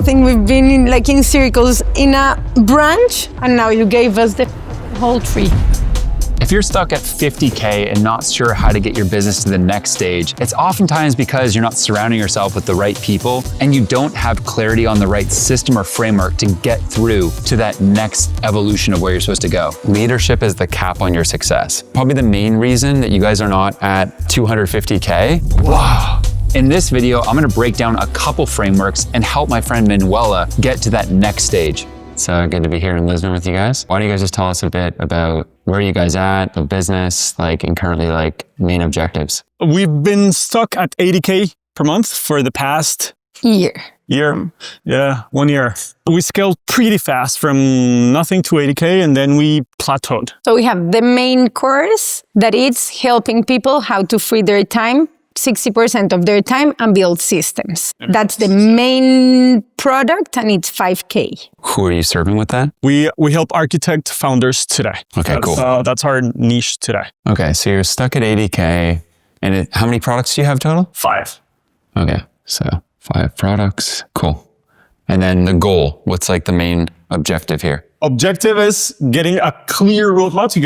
think we've been in circles in a branch, and now you gave us the whole tree. If you're stuck at 50K and not sure how to get your business to the next stage, it's oftentimes because you're not surrounding yourself with the right people and you don't have clarity on the right system or framework to get through to that next evolution of where you're supposed to go. Leadership is the cap on your success. Probably the main reason that you guys are not at 250K. Wow. In this video, I'm gonna break down a couple frameworks and help my friend Manuela get to that next stage. It's good to be here in Lisbon with you guys. Why don't you guys just tell us a bit about where you guys at, the business, and currently main objectives? We've been stuck at 80K per month for the past year. Yeah, 1 year. We scaled pretty fast from nothing to 80K, and then we plateaued. So we have the main course that is helping people how to free their time, 60% of their time, and build systems. That's the main product, and it's 5K. Who are you serving with that? We help architect founders today. Okay, cool. That's our niche today. Okay, so you're stuck at 80K, and how many products do you have total? 5. Okay, so 5 products, cool. And then the goal, what's the main objective here? Objective is getting a clear roadmap to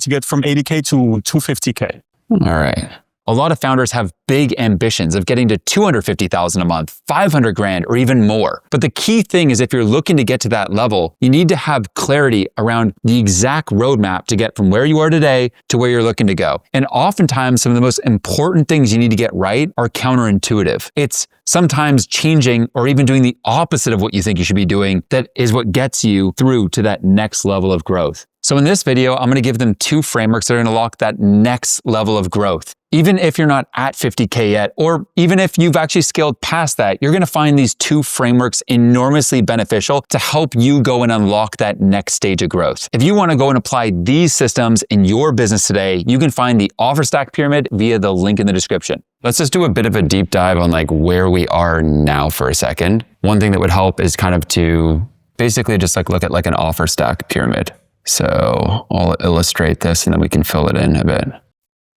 get from 80K to 250K. All right. A lot of founders have big ambitions of getting to 250,000 a month, 500 grand, or even more. But the key thing is if you're looking to get to that level, you need to have clarity around the exact roadmap to get from where you are today to where you're looking to go. And oftentimes, some of the most important things you need to get right are counterintuitive. It's sometimes changing or even doing the opposite of what you think you should be doing that is what gets you through to that next level of growth. So in this video, I'm gonna give them 2 frameworks that are gonna unlock that next level of growth. Even if you're not at 50K yet, or even if you've actually scaled past that, you're gonna find these 2 frameworks enormously beneficial to help you go and unlock that next stage of growth. If you wanna go and apply these systems in your business today, you can find the offer stack pyramid via the link in the description. Let's just do a bit of a deep dive on where we are now for a second. One thing that would help is kind of to basically just look at an offer stack pyramid. So I'll illustrate this and then we can fill it in a bit.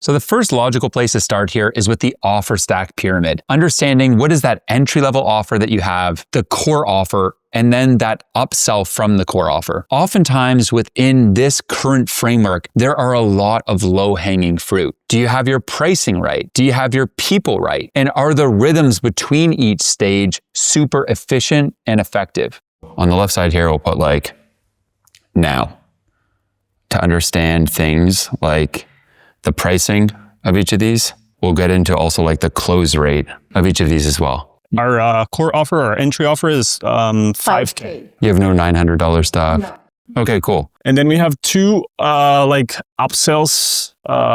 So the first logical place to start here is with the offer stack pyramid. Understanding what is that entry-level offer that you have, the core offer, and then that upsell from the core offer. Oftentimes within this current framework, there are a lot of low-hanging fruit. Do you have your pricing right? Do you have your people right? And are the rhythms between each stage super efficient and effective? On the left side here, we'll put now. To understand things like the pricing of each of these, we'll get into also the close rate of each of these as well. Our core offer, our entry offer is 5K. You have no $900 stuff? No. Okay, cool. And then we have 2 upsells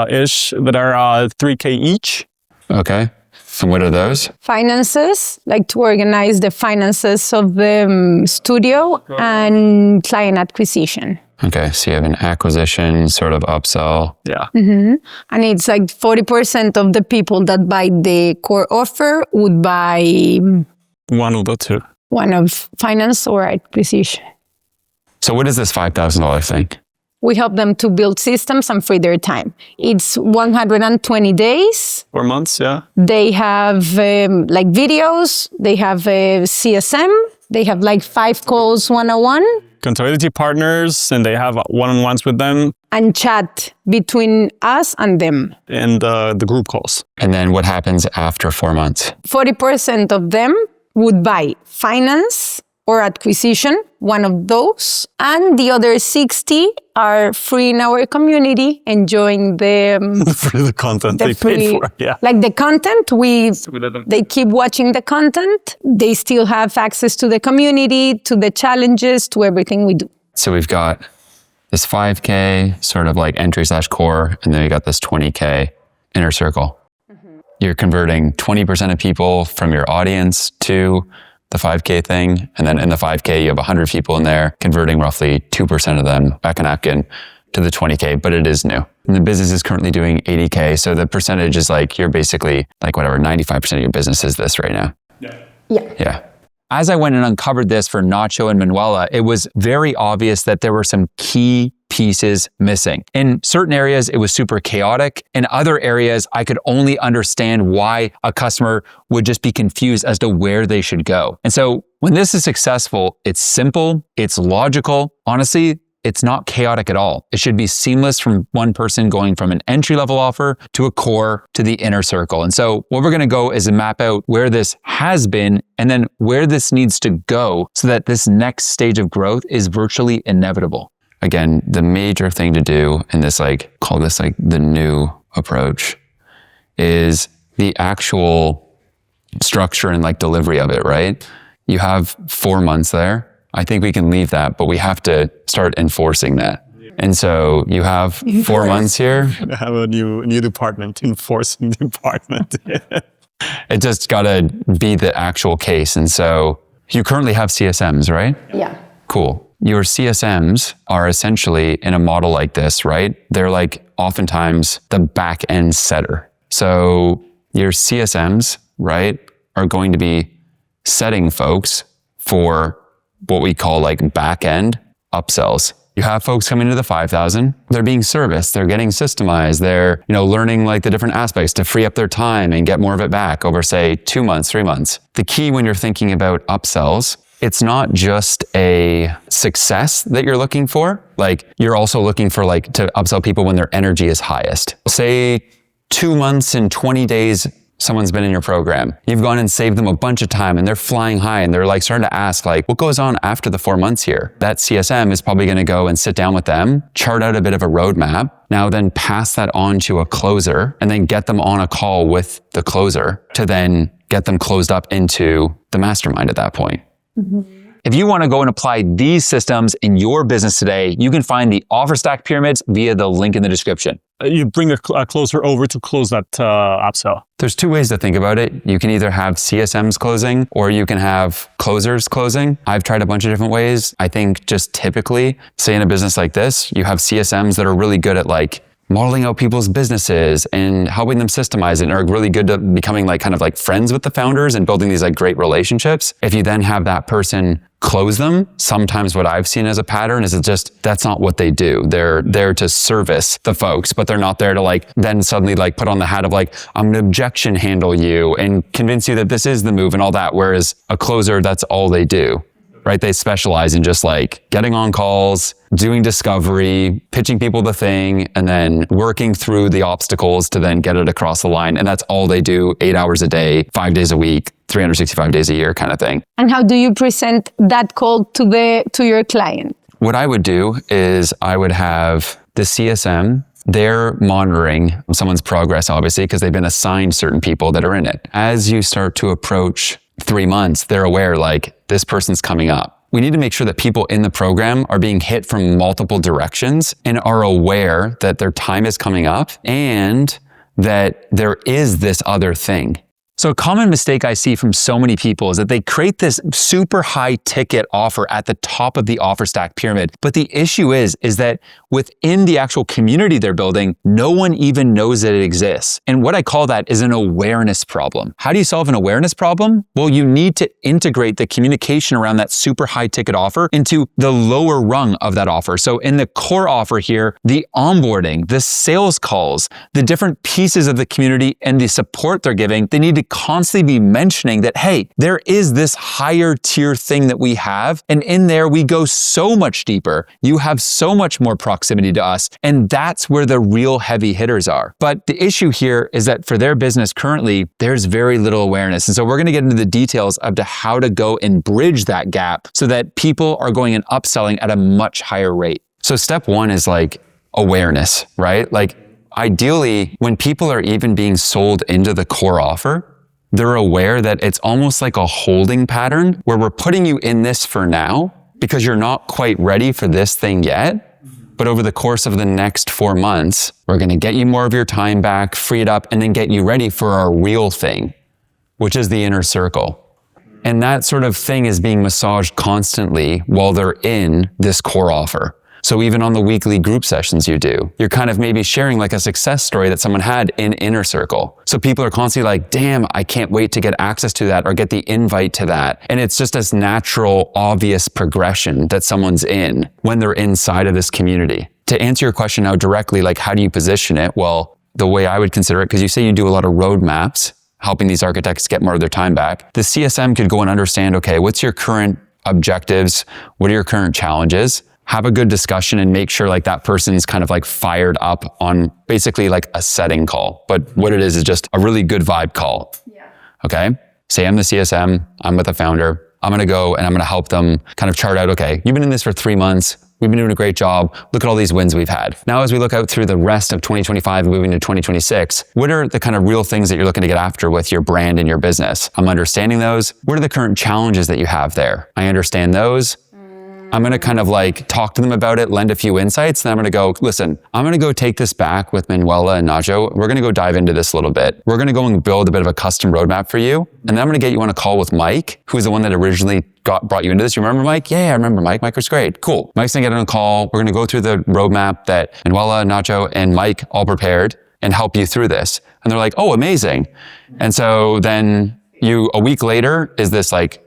ish that are 3K each. Okay. And what are those? Finances, to organize the finances of the studio, and client acquisition. Okay, so you have an acquisition sort of upsell. Yeah. Mm-hmm. And it's 40% of the people that buy the core offer would buy one of the 2. One of finance or acquisition. So what is this $5,000 thing? We help them to build systems and free their time. It's 120 days. 4 months, yeah. They have videos, they have CSM, they have 5 calls one-on-one. Accountability partners, and they have one-on-ones with them. And chat between us and them. And the group calls. And then what happens after 4 months? 40% of them would buy finance or acquisition, one of those. And the other 60 are free in our community, enjoying the content they paid for. Yeah. The content, they keep watching the content. They still have access to the community, to the challenges, to everything we do. So we've got this 5K sort of entry/core, and then we got this 20K inner circle. Mm-hmm. You're converting 20% of people from your audience to the 5K thing. And then in the 5K, you have 100 people in there, converting roughly 2% of them back in napkin to the 20K, but it is new. And the business is currently doing 80K. So the percentage is you're basically 95% of your business is this right now. Yeah. As I went and uncovered this for Nacho and Manuela, it was very obvious that there were some key pieces missing. In certain areas, it was super chaotic. In other areas, I could only understand why a customer would just be confused as to where they should go. And so When this is successful, it's simple, it's logical. Honestly, it's not chaotic at all. It should be seamless from one person going from an entry-level offer to a core to the inner circle. And so what we're going to go is map out where this has been and then where this needs to go so that this next stage of growth is virtually inevitable. Again, the major thing to do in this, call this the new approach, is the actual structure and delivery of it, right? You have 4 months there. I think we can leave that, but we have to start enforcing that. And so you have 4 months here. I have a new department, enforcing department. It just got to be the actual case. And so you currently have CSMs, right? Yeah. Cool. Your CSMs are essentially in a model like this, right? They're oftentimes the back end setter. So your CSMs, right, are going to be setting folks for what we call back end upsells. You have folks coming to the 5,000, they're being serviced, they're getting systemized, they're, learning the different aspects to free up their time and get more of it back over, say, 2 months, 3 months. The key when you're thinking about upsells, it's not just a success that you're looking for. You're also looking for to upsell people when their energy is highest. Say 2 months and 20 days someone's been in your program. You've gone and saved them a bunch of time and they're flying high and they're starting to ask what goes on after the 4 months here? That CSM is probably going to go and sit down with them, chart out a bit of a roadmap, now then pass that on to a closer and then get them on a call with the closer to then get them closed up into the mastermind at that point. Mm-hmm. If you want to go and apply these systems in your business today, you can find the offer stack pyramids via the link in the description. You bring a closer over to close that upsell. There's 2 ways to think about it. You can either have CSMs closing or you can have closers closing. I've tried a bunch of different ways. I think just typically, say in a business like this, you have CSMs that are really good at modeling out people's businesses and helping them systemize it and are really good at becoming friends with the founders and building these great relationships. If you then have that person close them, sometimes what I've seen as a pattern is that's not what they do. They're there to service the folks, but they're not there to then suddenly put on the hat of I'm gonna objection handle you and convince you that this is the move and all that. Whereas a closer, that's all they do. Right? They specialize in just getting on calls, doing discovery, pitching people the thing, and then working through the obstacles to then get it across the line. And that's all they do 8 hours a day, 5 days a week, 365 days a year kind of thing. And how do you present that call to your client? What I would do is I would have the CSM, they're monitoring someone's progress, obviously, because they've been assigned certain people that are in it. As you start to approach 3 months, they're aware this person's coming up. We need to make sure that people in the program are being hit from multiple directions and are aware that their time is coming up and that there is this other thing. So a common mistake I see from so many people is that they create this super high ticket offer at the top of the offer stack pyramid. But the issue is that within the actual community they're building, no one even knows that it exists. And what I call that is an awareness problem. How do you solve an awareness problem? Well, you need to integrate the communication around that super high ticket offer into the lower rung of that offer. So in the core offer here, the onboarding, the sales calls, the different pieces of the community and the support they're giving, they need to constantly be mentioning that, hey, there is this higher tier thing that we have. And in there, we go so much deeper. You have so much more proximity to us. And that's where the real heavy hitters are. But the issue here is that for their business currently, there's very little awareness. And so we're going to get into the details of how to go and bridge that gap so that people are going and upselling at a much higher rate. So step 1 is awareness, right? Ideally, when people are even being sold into the core offer, they're aware that it's almost like a holding pattern where we're putting you in this for now because you're not quite ready for this thing yet. But over the course of the next 4 months, we're going to get you more of your time back, free it up, and then get you ready for our real thing, which is the inner circle. And that sort of thing is being massaged constantly while they're in this core offer. So even on the weekly group sessions you do, you're kind of maybe sharing a success story that someone had in Inner Circle. So people are constantly damn, I can't wait to get access to that or get the invite to that. And it's just this natural, obvious progression that someone's in when they're inside of this community. To answer your question now directly, how do you position it? Well, the way I would consider it, because you say you do a lot of roadmaps helping these architects get more of their time back. The CSM could go and understand, okay, what's your current objectives? What are your current challenges? Have a good discussion and make sure like that person's kind of like fired up on basically like a setting call. But what it is just a really good vibe call. Yeah. Okay. Say I'm the CSM, I'm with the founder. I'm going to go and I'm going to help them kind of chart out, okay, you've been in this for 3 months. We've been doing a great job. Look at all these wins we've had. Now, as we look out through the rest of 2025 and moving to 2026, what are the kind of real things that you're looking to get after with your brand and your business? I'm understanding those. What are the current challenges that you have there? I understand those. I'm going to kind of like talk to them about it, lend a few insights, and I'm going to go, listen, I'm going to go take this back with Manuela and Nacho. We're going to go dive into this a little bit. We're going to go and build a bit of a custom roadmap for you. And then I'm going to get you on a call with Mike, who's the one that originally brought you into this. You remember Mike? Yeah, I remember Mike. Mike was great. Cool. Mike's going to get on a call. We're going to go through the roadmap that Manuela, Nacho, and Mike all prepared and help you through this. And they're like, oh, amazing. And so then a week later is this like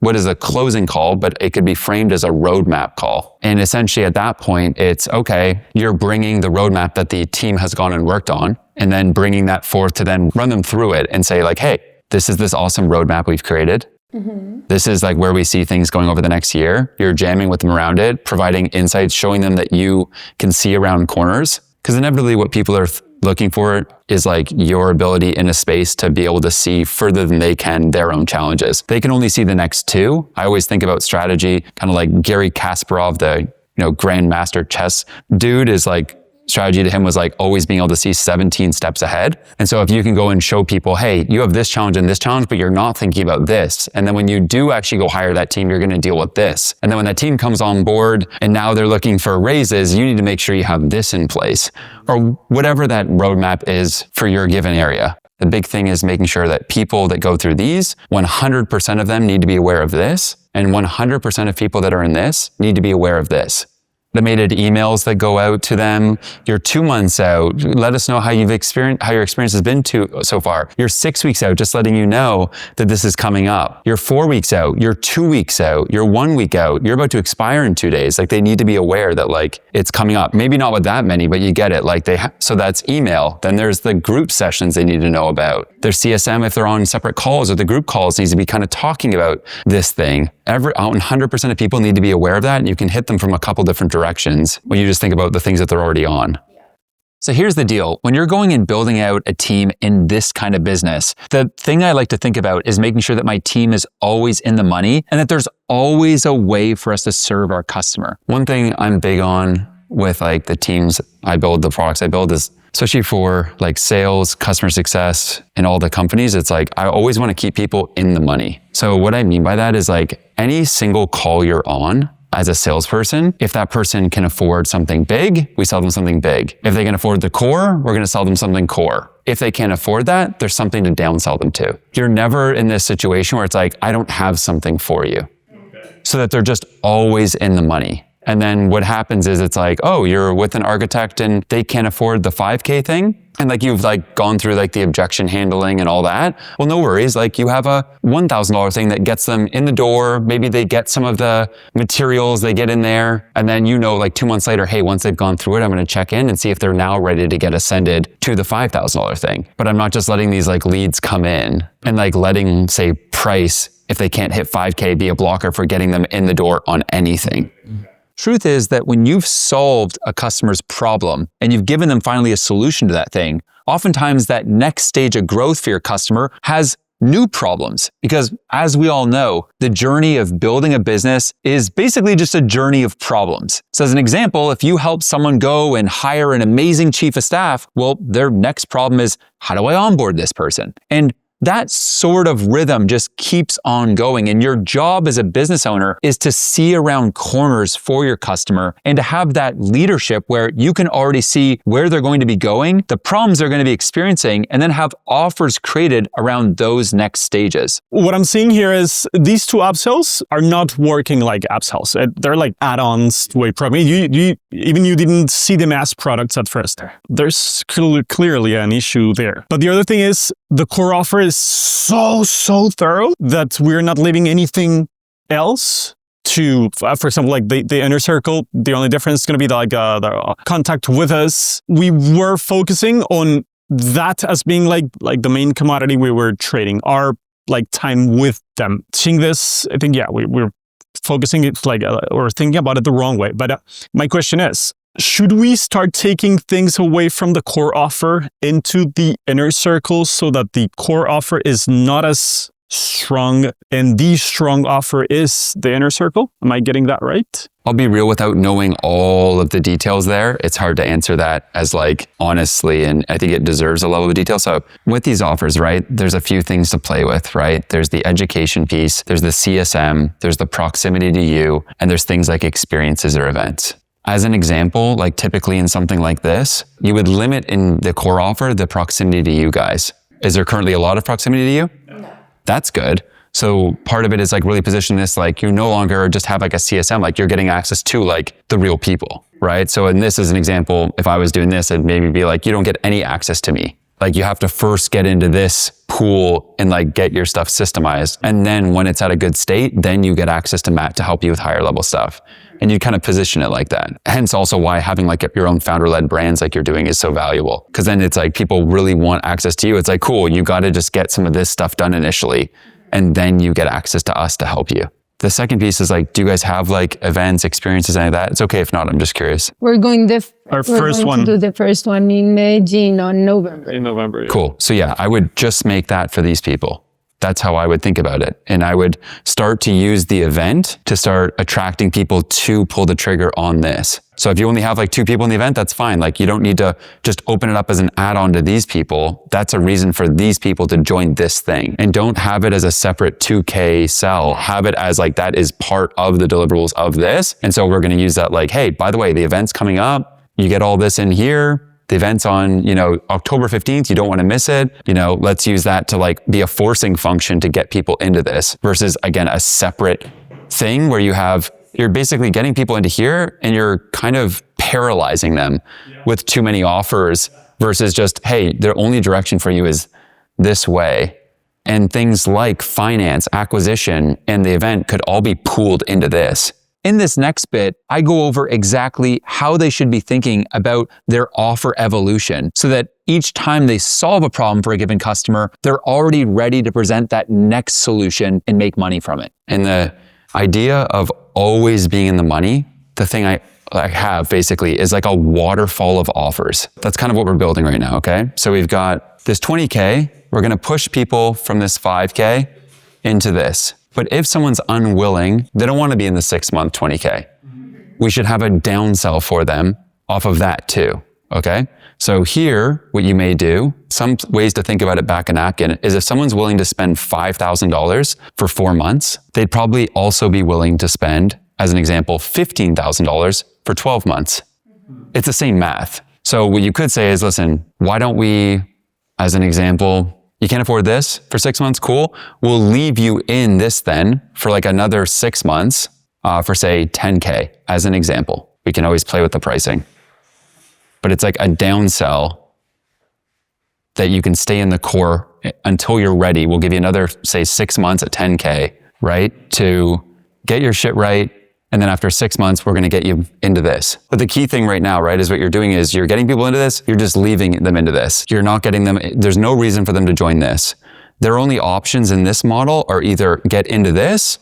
what is a closing call, but it could be framed as a roadmap call. And essentially at that point, it's okay, you're bringing the roadmap that the team has gone and worked on, and then bringing that forth to then run them through it and say like, hey, this is this awesome roadmap we've created. Mm-hmm. This is like where we see things going over the next year. You're jamming with them around it, providing insights, showing them that you can see around corners. Because inevitably what people are looking for is like your ability in a space to be able to see further than they can their own challenges. They can only see the next two. I always think about strategy, kind of like Gary Kasparov, the grandmaster chess dude, is like strategy to him was like always being able to see 17 steps ahead. And so if you can go and show people, hey, you have this challenge and this challenge, but you're not thinking about this. And then when you do actually go hire that team, you're going to deal with this. And then when that team comes on board and now they're looking for raises, you need to make sure you have this in place, or whatever that roadmap is for your given area. The big thing is making sure that people that go through these, 100% of them need to be aware of this. And 100% of people that are in this need to be aware of this. Automated emails that go out to them. You're 2 months out. Let us know how your experience has been so far. You're 6 weeks out, just letting you know that this is coming up. You're 4 weeks out. You're 2 weeks out. You're 1 week out. You're about to expire in 2 days. Like they need to be aware that like it's coming up. Maybe not with that many, but you get it. Like so that's email. Then there's the group sessions they need to know about. Their CSM, if they're on separate calls or the group calls, needs to be kind of talking about this thing. 100% of people need to be aware of that, and you can hit them from a couple different directions when you just think about the things that they're already on. So here's the deal. When you're going and building out a team in this kind of business, the thing I like to think about is making sure that my team is always in the money and that there's always a way for us to serve our customer. One thing I'm big on with like the teams I build, the products I build, is especially for like sales, customer success, and all the companies, it's like I always want to keep people in the money. So what I mean by that is like any single call you're on as a salesperson, if that person can afford something big, we sell them something big. If they can afford the core, we're going to sell them something core. If they can't afford that, there's something to downsell them to. You're never in this situation where it's like, I don't have something for you. Okay. So that they're just always in the money. And then what happens is it's like, oh, you're with an architect and they can't afford the 5K thing. And like you've like gone through like the objection handling and all that. Well, no worries. Like you have a $1,000 thing that gets them in the door. Maybe they get some of the materials, they get in there. And then, like 2 months later, hey, once they've gone through it, I'm going to check in and see if they're now ready to get ascended to the $5,000 thing. But I'm not just letting these like leads come in and like letting, say, price, if they can't hit 5K, be a blocker for getting them in the door on anything. Truth is that when you've solved a customer's problem and you've given them finally a solution to that thing, oftentimes that next stage of growth for your customer has new problems. Because as we all know, the journey of building a business is basically just a journey of problems. So as an example, if you help someone go and hire an amazing chief of staff, well, their next problem is, how do I onboard this person? And that sort of rhythm just keeps on going. And your job as a business owner is to see around corners for your customer and to have that leadership where you can already see where they're going to be going, the problems they're going to be experiencing, and then have offers created around those next stages. What I'm seeing here is these two upsells are not working like upsells. They're like add-ons to a product. You didn't see them as products at first. There's clearly an issue there. But the other thing is the core offer is so thorough that we're not leaving anything else to, for example, like the inner circle. The only difference is going to be like the contact with us. We were focusing on that as being like the main commodity we were trading, our like time with them. Seeing this, I think, we're focusing it like, or thinking about it the wrong way. But my question is, should we start taking things away from the core offer into the inner circle so that the core offer is not as strong and the strong offer is the inner circle? Am I getting that right? I'll be real, without knowing all of the details there, it's hard to answer that as like honestly, and I think it deserves a level of detail. So with these offers, right, there's a few things to play with, right? There's the education piece, there's the CSM, there's the proximity to you, and there's things like experiences or events. As an example, like typically in something like this, you would limit in the core offer the proximity to you guys. Is there currently a lot of proximity to you? No. That's good. So part of it is like really position this like you no longer just have like a CSM, like you're getting access to like the real people, right? So in this as an example, if I was doing this, it'd maybe be like, you don't get any access to me. Like you have to first get into this pool and like get your stuff systemized. And then when it's at a good state, then you get access to Matt to help you with higher level stuff. And you kind of position it like that. Hence also why having like your own founder-led brands like you're doing is so valuable. Because then it's like people really want access to you. It's like, cool, you got to just get some of this stuff done initially. And then you get access to us to help you. The second piece is like, do you guys have like events, experiences, any of that? It's okay if not, I'm just curious. We're going to do the first one in Medellin on November. In November, yeah. Cool. So yeah, I would just make that for these people. That's how I would think about it. And I would start to use the event to start attracting people to pull the trigger on this. So if you only have like 2 people in the event, that's fine. Like you don't need to just open it up as an add-on to these people. That's a reason for these people to join this thing. And don't have it as a separate 2K sell. Have it as like, that is part of the deliverables of this. And so we're going to use that like, hey, by the way, the event's coming up. You get all this in here. The event's on, October 15th, you don't want to miss it. Let's use that to like be a forcing function to get people into this versus again, a separate thing where you're basically getting people into here and you're kind of paralyzing them with too many offers versus just, hey, the only direction for you is this way. And things like finance, acquisition, and the event could all be pooled into this. In this next bit, I go over exactly how they should be thinking about their offer evolution so that each time they solve a problem for a given customer, they're already ready to present that next solution and make money from it. And the idea of always being in the money, the thing I have basically is like a waterfall of offers. That's kind of what we're building right now, okay? So we've got this 20K, we're gonna push people from this 5K into this. But if someone's unwilling, they don't want to be in the 6-month 20K. We should have a downsell for them off of that too, okay? So here, what you may do, some ways to think about it back in napkin, is if someone's willing to spend $5,000 for 4 months, they'd probably also be willing to spend, as an example, $15,000 for 12 months. It's the same math. So what you could say is, listen, why don't we, as an example, you can't afford this for 6 months, cool. We'll leave you in this then for like another 6 months for say 10K as an example. We can always play with the pricing. But it's like a downsell that you can stay in the core until you're ready. We'll give you another, say 6 months at 10K, right? To get your shit right. And then after 6 months, we're going to get you into this. But the key thing right now, right, is what you're doing is you're getting people into this. You're just leaving them into this. You're not getting them. There's no reason for them to join this. Their only options in this model are either get into this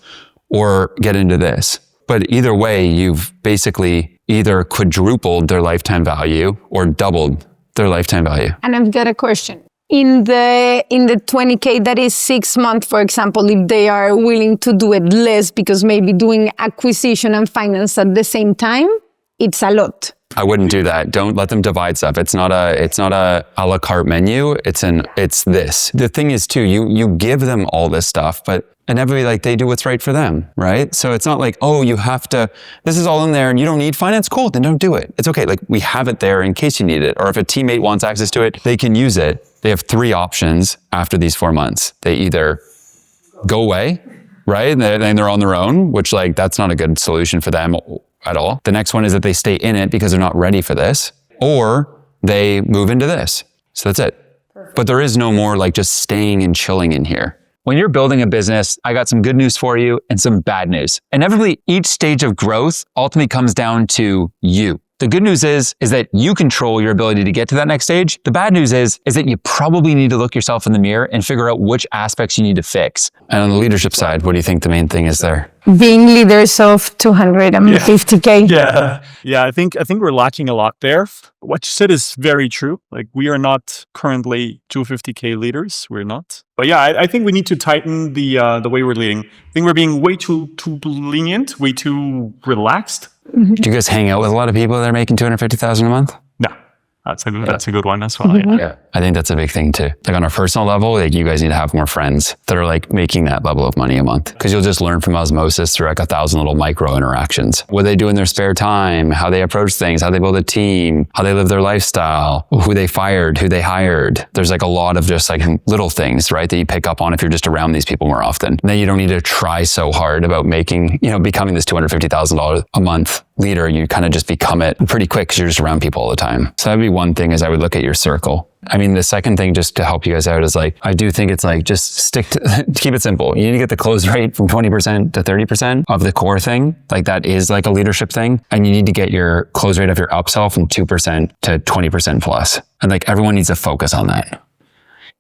or get into this. But either way, you've basically either quadrupled their lifetime value or doubled their lifetime value. And I've got a question. In the 20K, that is 6 months, for example, if they are willing to do it less because maybe doing acquisition and finance at the same time, it's a lot. I wouldn't do that. Don't let them divide stuff. It's not a la carte menu. It's this. The thing is too, you give them all this stuff, but inevitably like they do what's right for them, right? So it's not like, oh, you have to, this is all in there and you don't need finance. Cool, then don't do it. It's okay. Like we have it there in case you need it. Or if a teammate wants access to it, they can use it. They have 3 options after these 4 months. They either go away, right? And they're on their own, which like, that's not a good solution for them at all. The next one is that they stay in it because they're not ready for this, or they move into this. So that's it. Perfect. But there is no more like just staying and chilling in here. When you're building a business, I got some good news for you and some bad news. Inevitably, each stage of growth ultimately comes down to you. The good news is that you control your ability to get to that next stage. The bad news is that you probably need to look yourself in the mirror and figure out which aspects you need to fix. And on the leadership side, what do you think the main thing is there? Being leaders of 250K. Yeah. I think we're lacking a lot there. What you said is very true. Like, we are not currently 250K leaders. We're not. But yeah, I think we need to tighten the way we're leading. I think we're being way too lenient, way too relaxed. Do you guys hang out with a lot of people that are making $250,000 a month? No. That's a good one as well. Yeah. I think that's a big thing too. Like on a personal level, like you guys need to have more friends that are like making that level of money a month, because you'll just learn from osmosis through like 1,000 little micro interactions. What they do in their spare time, how they approach things, how they build a team, how they live their lifestyle, who they fired, who they hired. There's like a lot of just like little things, right, that you pick up on if you're just around these people more often. And then you don't need to try so hard about becoming this $250,000 a month leader. You kind of just become it pretty quick because you're just around people all the time. So that'd be one thing, is I would look at your circle. I mean, the second thing, just to help you guys out, is like, I do think it's like, just keep it simple. You need to get the close rate from 20% to 30% of the core thing. Like, that is like a leadership thing. And you need to get your close rate of your upsell from 2% to 20% plus. And like, everyone needs to focus on that.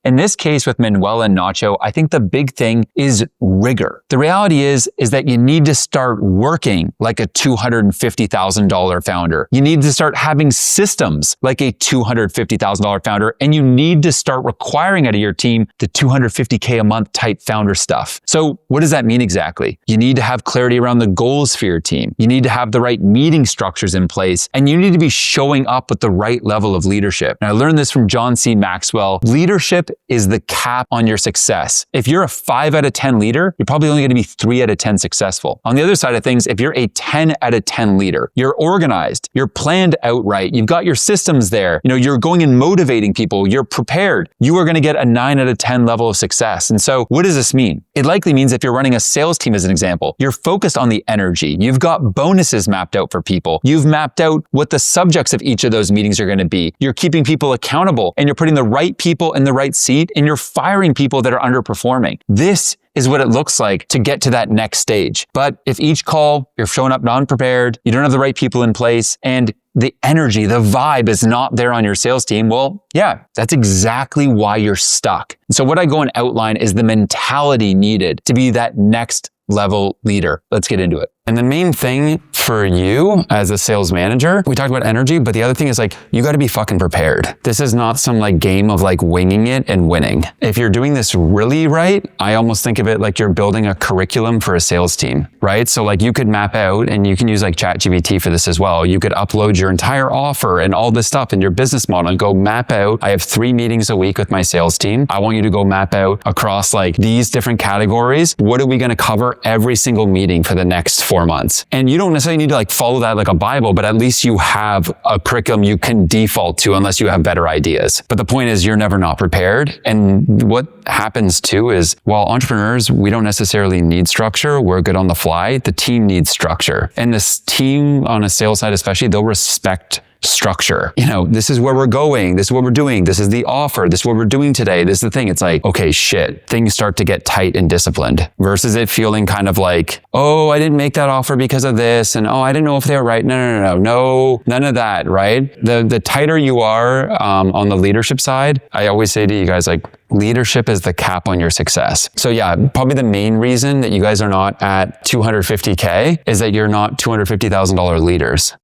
In this case with Manuela and Nacho, I think the big thing is rigor. The reality is that you need to start working like a $250,000 founder. You need to start having systems like a $250,000 founder, and you need to start requiring out of your team the $250K a month type founder stuff. So what does that mean exactly? You need to have clarity around the goals for your team. You need to have the right meeting structures in place, and you need to be showing up with the right level of leadership. And I learned this from John C. Maxwell. Leadership is the cap on your success. If you're a 5 out of 10 leader, you're probably only going to be 3 out of 10 successful. On the other side of things, if you're a 10 out of 10 leader, you're organized, you're planned outright, you've got your systems there, you're going and motivating people, you're prepared, you are going to get a 9 out of 10 level of success. And so what does this mean? It likely means if you're running a sales team, as an example, you're focused on the energy. You've got bonuses mapped out for people. You've mapped out what the subjects of each of those meetings are going to be. You're keeping people accountable, and you're putting the right people in the right seat, and you're firing people that are underperforming. This is what it looks like to get to that next stage. But if each call you're showing up non-prepared, you don't have the right people in place, and the energy, the vibe is not there on your sales team, well, yeah, that's exactly why you're stuck. And so what I go and outline is the mentality needed to be that next level leader. Let's get into it. And the main thing for you as a sales manager, we talked about energy, but the other thing is like, you got to be fucking prepared. This is not some like game of like winging it and winning. If you're doing this really right, I almost think of it like you're building a curriculum for a sales team, right? So like, you could map out, and you can use like ChatGPT for this as well. You could upload your entire offer and all this stuff in your business model and go map out. I have 3 meetings a week with my sales team. I want you to go map out across like these different categories. What are we going to cover every single meeting for the next 4 months? And you don't necessarily need to like follow that like a Bible, but at least you have a curriculum you can default to unless you have better ideas. But the point is, you're never not prepared. And what happens too is, while entrepreneurs, we don't necessarily need structure. We're good on the fly. The team needs structure. And this team on a sales side especially, they'll respect structure. This is where we're going. This is what we're doing. This is the offer. This is what we're doing today. This is the thing. It's like, okay, shit, things start to get tight and disciplined, versus it feeling kind of like, oh, I didn't make that offer because of this. And oh, I didn't know if they were right. No, none of that, right? The tighter you are on the leadership side, I always say to you guys, like, leadership is the cap on your success. So yeah, probably the main reason that you guys are not at 250K is that you're not $250,000 leaders.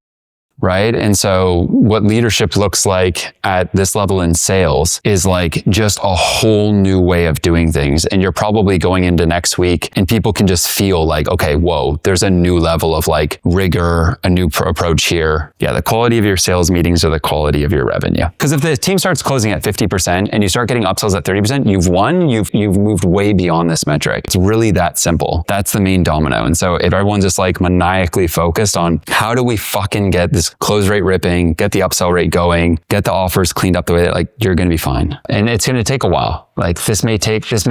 Right? And so what leadership looks like at this level in sales is like just a whole new way of doing things. And you're probably going into next week and people can just feel like, okay, whoa, there's a new level of like rigor, a new approach here. Yeah, the quality of your sales meetings are the quality of your revenue. Because if the team starts closing at 50% and you start getting upsells at 30%, you've won, you've moved way beyond this metric. It's really that simple. That's the main domino. And so if everyone's just like maniacally focused on how do we fucking get this close rate ripping, get the upsell rate going, get the offers cleaned up the way that like you're going to be fine. And it's going to take a while. Like this may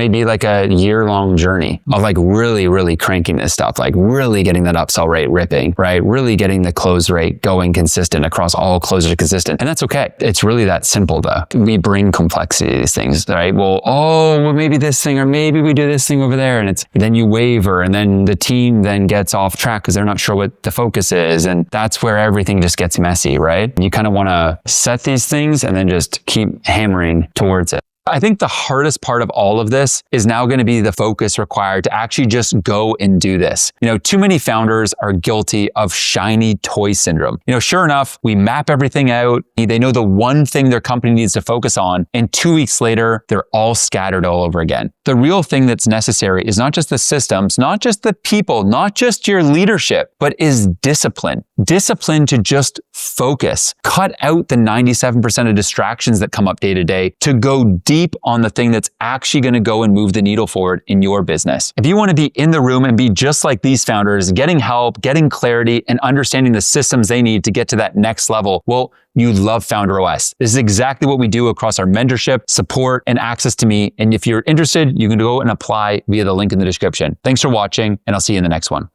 be like a year-long journey of like really, really cranking this stuff, like really getting that upsell rate ripping, right? Really getting the close rate going consistent across all closers consistent. And that's okay. It's really that simple though. We bring complexity to these things, right? Well, maybe this thing, or maybe we do this thing over there. And then you waver, and then the team then gets off track because they're not sure what the focus is. And that's where everything just gets messy, right? You kind of want to set these things and then just keep hammering towards it. I think the hardest part of all of this is now going to be the focus required to actually just go and do this. Too many founders are guilty of shiny toy syndrome. Sure enough, we map everything out. They know the one thing their company needs to focus on, and 2 weeks later, they're all scattered all over again. The real thing that's necessary is not just the systems, not just the people, not just your leadership, but is discipline. Discipline to just focus. Cut out the 97% of distractions that come up day to day to go deep on the thing that's actually going to go and move the needle forward in your business. If you want to be in the room and be just like these founders, getting help, getting clarity, and understanding the systems they need to get to that next level, well, you love Founder OS. This is exactly what we do across our mentorship, support, and access to me. And if you're interested, you can go and apply via the link in the description. Thanks for watching, and I'll see you in the next one.